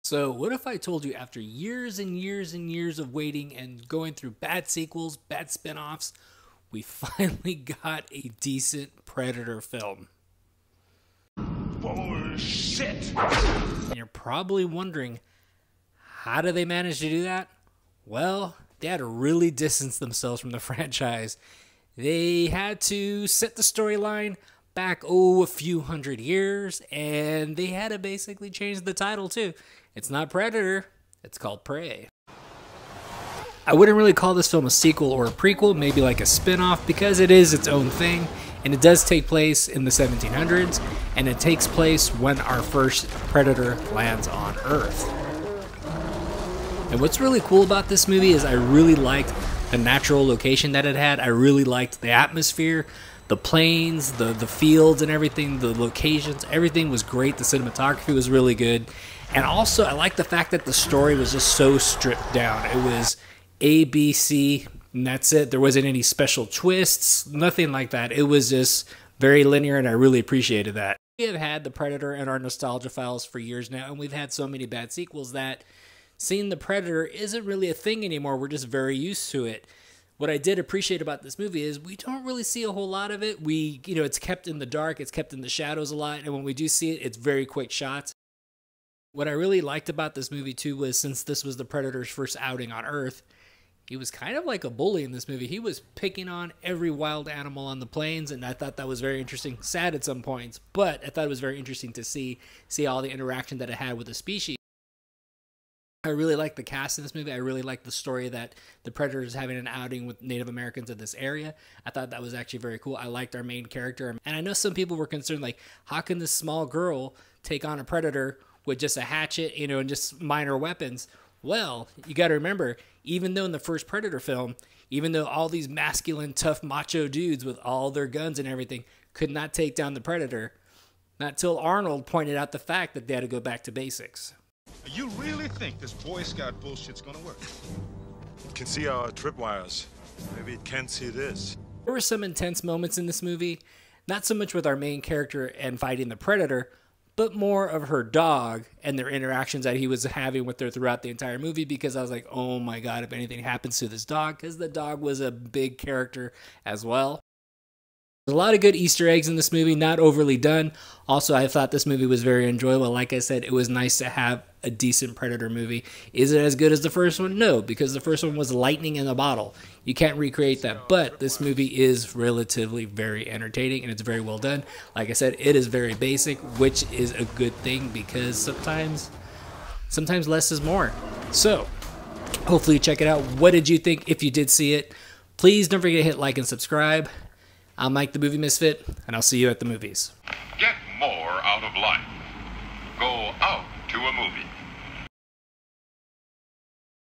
So, what if I told you after years and years and years of waiting and going through bad sequels, bad spin offs, we finally got a decent Predator film? Bullshit! And you're probably wondering, how do they manage to do that? Well, they had to really distance themselves from the franchise. They had to set the storyline back, a few hundred years, and they had to basically change the title too. It's not Predator, it's called Prey. I wouldn't really call this film a sequel or a prequel, maybe like a spin-off, because it is its own thing, and it does take place in the 1700s, and it takes place when our first Predator lands on Earth. And what's really cool about this movie is I really liked the natural location that it had. I really liked the atmosphere, the plains, the fields and everything, the locations, everything was great. The cinematography was really good. And also, I like the fact that the story was just so stripped down. It was A, B, C, and that's it. There wasn't any special twists, nothing like that. It was just very linear, and I really appreciated that. We have had the Predator in our nostalgia files for years now, and we've had so many bad sequels that seeing the Predator isn't really a thing anymore. We're just very used to it. What I did appreciate about this movie is we don't really see a whole lot of it. It's kept in the dark, it's kept in the shadows a lot, and when we do see it, it's very quick shots. What I really liked about this movie too was, since this was the Predator's first outing on Earth, he was kind of like a bully in this movie. He was picking on every wild animal on the plains, and I thought that was very interesting. Sad at some points, but I thought it was very interesting to see all the interaction that it had with the species. I really like the cast in this movie. I really like the story that the Predator is having an outing with Native Americans in this area. I thought that was actually very cool. I liked our main character. And I know some people were concerned, like, how can this small girl take on a Predator with just a hatchet, and just minor weapons? Well, you got to remember, even though in the first Predator film, even though all these masculine, tough, macho dudes with all their guns and everything could not take down the Predator, not till Arnold pointed out the fact that they had to go back to basics. You really think this Boy Scout bullshit's gonna work? It can see our tripwires. Maybe it can't see this. There were some intense moments in this movie, not so much with our main character and fighting the Predator, but more of her dog and their interactions that he was having with her throughout the entire movie, because I was like, oh my god, if anything happens to this dog, because the dog was a big character as well. There's a lot of good Easter eggs in this movie, not overly done. Also, I thought this movie was very enjoyable. Like I said, it was nice to have a decent Predator movie. Is it as good as the first one? No, because the first one was lightning in a bottle. You can't recreate that, but this movie is relatively very entertaining, and it's very well done. Like I said, it is very basic, which is a good thing, because sometimes less is more. So, hopefully you check it out. What did you think if you did see it? Please don't forget to hit like and subscribe. I'm Mike the Movie Misfit, and I'll see you at the movies. Get more out of life. Go out to a movie.